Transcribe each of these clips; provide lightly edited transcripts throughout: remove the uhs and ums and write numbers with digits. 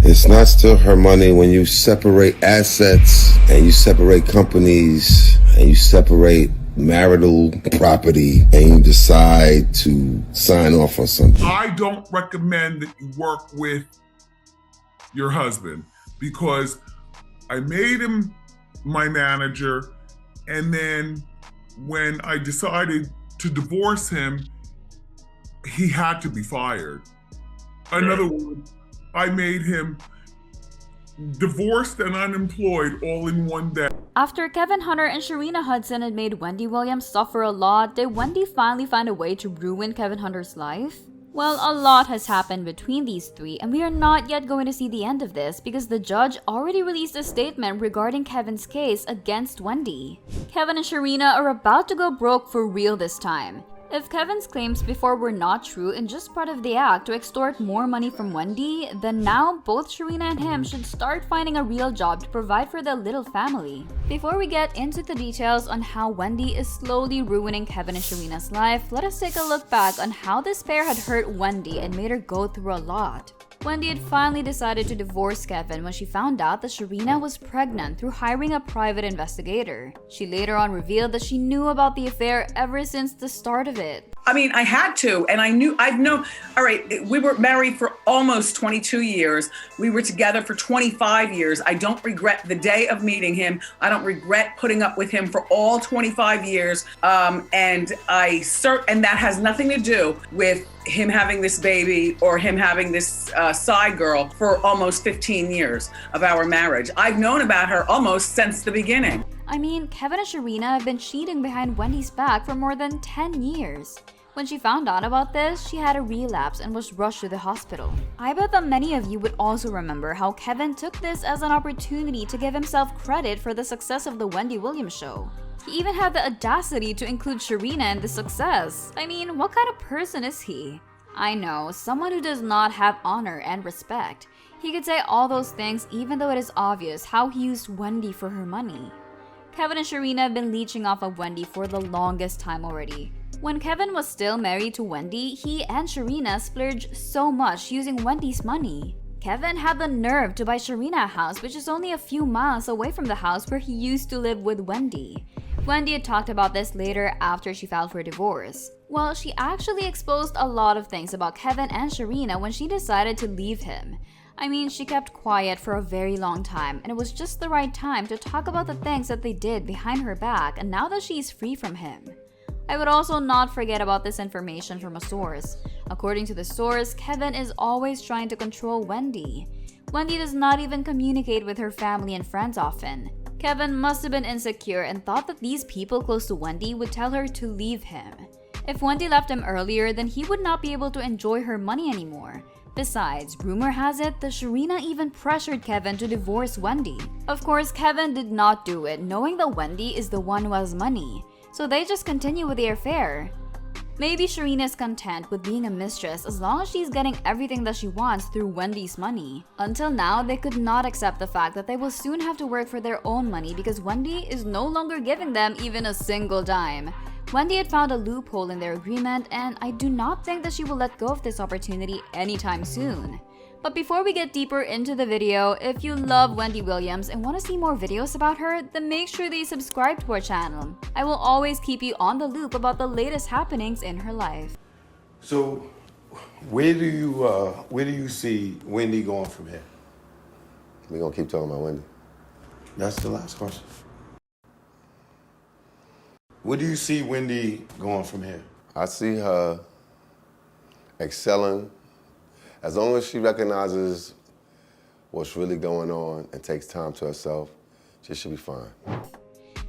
It's not still her money when you separate assets and you separate companies and you separate marital property and you decide to sign off on something. I don't recommend that you work with your husband because I made him my manager, and then when I decided to divorce him, he had to be fired. In other words, I made him divorced and unemployed all in one day. After Kevin Hunter and Sharina Hudson had made Wendy Williams suffer a lot, did Wendy finally find a way to ruin Kevin Hunter's life? Well, a lot has happened between these three, and we are not yet going to see the end of this because the judge already released a statement regarding Kevin's case against Wendy. Kevin and Sharina are about to go broke for real this time. If Kevin's claims before were not true and just part of the act to extort more money from Wendy, then now both Sharina and him should start finding a real job to provide for their little family. Before we get into the details on how Wendy is slowly ruining Kevin and Sharina's life, let us take a look back on how this pair had hurt Wendy and made her go through a lot. Wendy had finally decided to divorce Kevin when she found out that Sharina was pregnant through hiring a private investigator. She later on revealed that she knew about the affair ever since the start of it. I mean, I had to, and I've known, all right, we were married for almost 22 years. We were together for 25 years. I don't regret the day of meeting him. I don't regret putting up with him for all 25 years. And that has nothing to do with him having this baby or him having this side girl for almost 15 years of our marriage. I've known about her almost since the beginning. I mean, Kevin and Sharina have been cheating behind Wendy's back for more than 10 years. When she found out about this, she had a relapse and was rushed to the hospital. I bet that many of you would also remember how Kevin took this as an opportunity to give himself credit for the success of the Wendy Williams show. He even had the audacity to include Sharina in the success. I mean, what kind of person is he? I know, someone who does not have honor and respect. He could say all those things even though it is obvious how he used Wendy for her money. Kevin and Sharina have been leeching off of Wendy for the longest time already. When Kevin was still married to Wendy, he and Sharina splurged so much using Wendy's money. Kevin had the nerve to buy Sharina a house which is only a few miles away from the house where he used to live with Wendy. Wendy had talked about this later after she filed for divorce. Well, she actually exposed a lot of things about Kevin and Sharina when she decided to leave him. I mean, she kept quiet for a very long time, and it was just the right time to talk about the things that they did behind her back, and now that she is free from him. I would also not forget about this information from a source. According to the source, Kevin is always trying to control Wendy. Wendy does not even communicate with her family and friends often. Kevin must have been insecure and thought that these people close to Wendy would tell her to leave him. If Wendy left him earlier, then he would not be able to enjoy her money anymore. Besides, rumor has it that Sharina even pressured Kevin to divorce Wendy. Of course, Kevin did not do it, knowing that Wendy is the one who has money. So they just continue with their affair. Maybe Sharina is content with being a mistress as long as she's getting everything that she wants through Wendy's money. Until now, they could not accept the fact that they will soon have to work for their own money because Wendy is no longer giving them even a single dime. Wendy had found a loophole in their agreement, and I do not think that she will let go of this opportunity anytime soon. But before we get deeper into the video, if you love Wendy Williams and want to see more videos about her, then make sure that you subscribe to our channel. I will always keep you on the loop about the latest happenings in her life. So, where do you see Wendy going from here? We're gonna keep talking about Wendy. That's the last question. Where do you see Wendy going from here? I see her excelling. As long as she recognizes what's really going on and takes time to herself, she should be fine.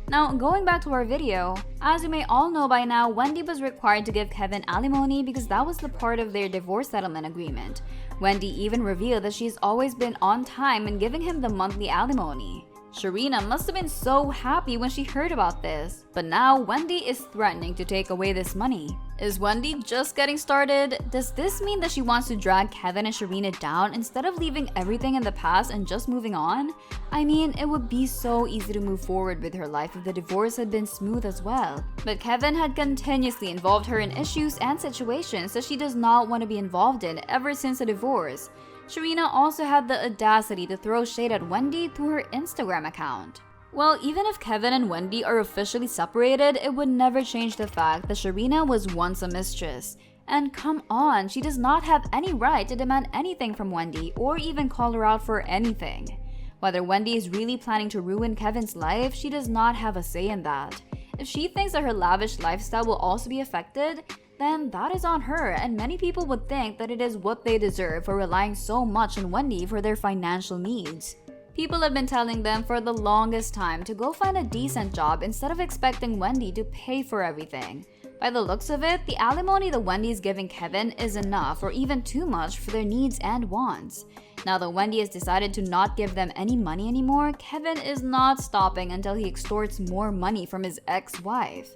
Now, going back to our video, as you may all know by now, Wendy was required to give Kevin alimony because that was the part of their divorce settlement agreement. Wendy even revealed that she's always been on time in giving him the monthly alimony. Sharina must have been so happy when she heard about this, but now Wendy is threatening to take away this money. Is Wendy just getting started? Does this mean that she wants to drag Kevin and Sharina down instead of leaving everything in the past and just moving on? I mean, it would be so easy to move forward with her life if the divorce had been smooth as well. But Kevin had continuously involved her in issues and situations that she does not want to be involved in ever since the divorce. Sharina also had the audacity to throw shade at Wendy through her Instagram account. Well, even if Kevin and Wendy are officially separated, it would never change the fact that Sharina was once a mistress. And come on, she does not have any right to demand anything from Wendy or even call her out for anything. Whether Wendy is really planning to ruin Kevin's life, she does not have a say in that. If she thinks that her lavish lifestyle will also be affected, then that is on her, and many people would think that it is what they deserve for relying so much on Wendy for their financial needs. People have been telling them for the longest time to go find a decent job instead of expecting Wendy to pay for everything. By the looks of it, the alimony that Wendy is giving Kevin is enough or even too much for their needs and wants. Now that Wendy has decided to not give them any money anymore, Kevin is not stopping until he extorts more money from his ex-wife.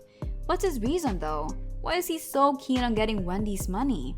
What's his reason though? Why is he so keen on getting Wendy's money?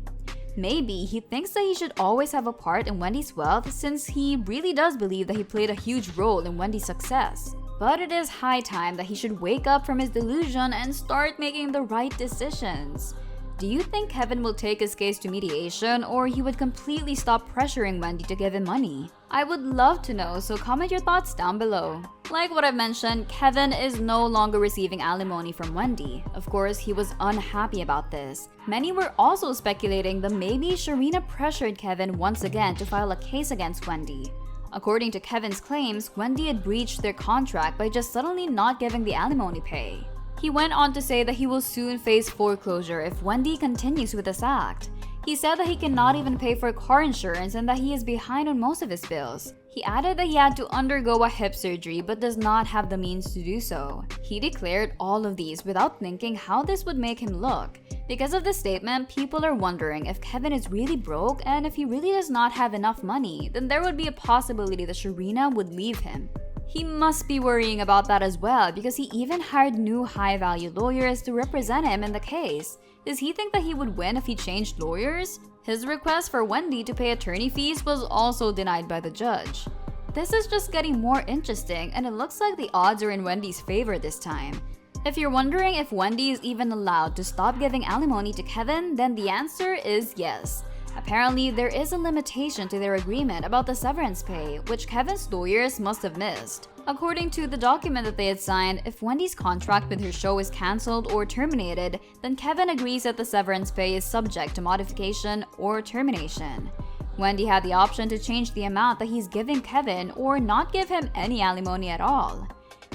Maybe he thinks that he should always have a part in Wendy's wealth since he really does believe that he played a huge role in Wendy's success. But it is high time that he should wake up from his delusion and start making the right decisions. Do you think Kevin will take his case to mediation, or he would completely stop pressuring Wendy to give him money? I would love to know, so comment your thoughts down below. Like what I've mentioned, Kevin is no longer receiving alimony from Wendy. Of course, he was unhappy about this. Many were also speculating that maybe Sharina pressured Kevin once again to file a case against Wendy. According to Kevin's claims, Wendy had breached their contract by just suddenly not giving the alimony pay. He went on to say that he will soon face foreclosure if Wendy continues with this act. He said that he cannot even pay for car insurance and that he is behind on most of his bills. He added that he had to undergo a hip surgery but does not have the means to do so. He declared all of these without thinking how this would make him look. Because of this statement, people are wondering if Kevin is really broke, and if he really does not have enough money, then there would be a possibility that Sharina would leave him. He must be worrying about that as well because he even hired new high-value lawyers to represent him in the case. Does he think that he would win if he changed lawyers? His request for Wendy to pay attorney fees was also denied by the judge. This is just getting more interesting, and it looks like the odds are in Wendy's favor this time. If you're wondering if Wendy is even allowed to stop giving alimony to Kevin, then the answer is yes. Apparently, there is a limitation to their agreement about the severance pay, which Kevin's lawyers must have missed. According to the document that they had signed, if Wendy's contract with her show is cancelled or terminated, then Kevin agrees that the severance pay is subject to modification or termination. Wendy had the option to change the amount that he's giving Kevin or not give him any alimony at all.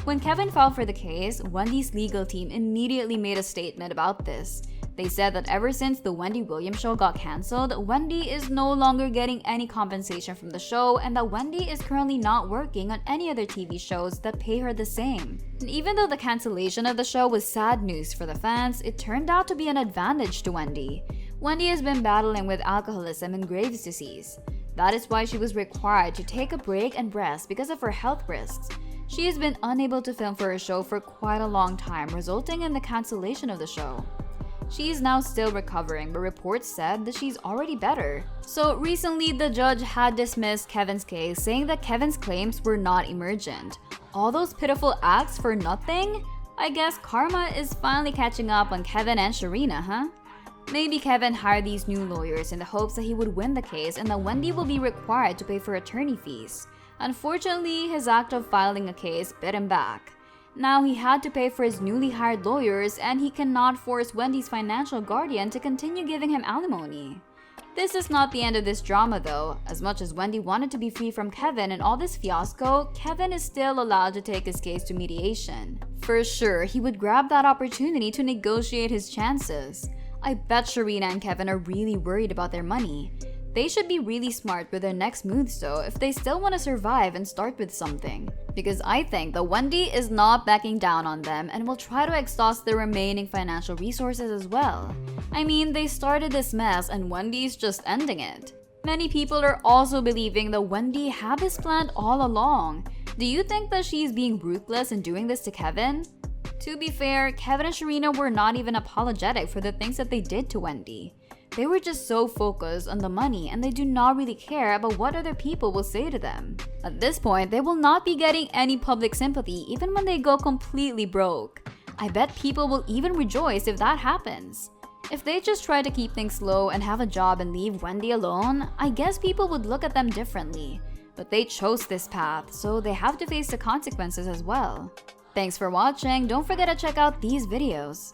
When Kevin filed for the case, Wendy's legal team immediately made a statement about this. They said that ever since the Wendy Williams show got cancelled, Wendy is no longer getting any compensation from the show, and that Wendy is currently not working on any other TV shows that pay her the same. And even though the cancellation of the show was sad news for the fans, it turned out to be an advantage to Wendy. Wendy has been battling with alcoholism and Graves' disease. That is why she was required to take a break and rest because of her health risks. She has been unable to film for her show for quite a long time, resulting in the cancellation of the show. She is now still recovering, but reports said that she's already better. So recently, the judge had dismissed Kevin's case, saying that Kevin's claims were not emergent. All those pitiful acts for nothing? I guess karma is finally catching up on Kevin and Sharina, huh? Maybe Kevin hired these new lawyers in the hopes that he would win the case and that Wendy will be required to pay for attorney fees. Unfortunately, his act of filing a case bit him back. Now he had to pay for his newly hired lawyers, and he cannot force Wendy's financial guardian to continue giving him alimony. This is not the end of this drama though. As much as Wendy wanted to be free from Kevin and all this fiasco, Kevin is still allowed to take his case to mediation. For sure, he would grab that opportunity to negotiate his chances. I bet Sharina and Kevin are really worried about their money. They should be really smart with their next moves though if they still want to survive and start with something. Because I think that Wendy is not backing down on them and will try to exhaust their remaining financial resources as well. I mean, they started this mess and Wendy's just ending it. Many people are also believing that Wendy had this planned all along. Do you think that she's being ruthless in doing this to Kevin? To be fair, Kevin and Sharina were not even apologetic for the things that they did to Wendy. They were just so focused on the money and they do not really care about what other people will say to them. At this point, they will not be getting any public sympathy even when they go completely broke. I bet people will even rejoice if that happens. If they just try to keep things low and have a job and leave Wendy alone, I guess people would look at them differently. But they chose this path, so they have to face the consequences as well. Thanks for watching. Don't forget to check out these videos.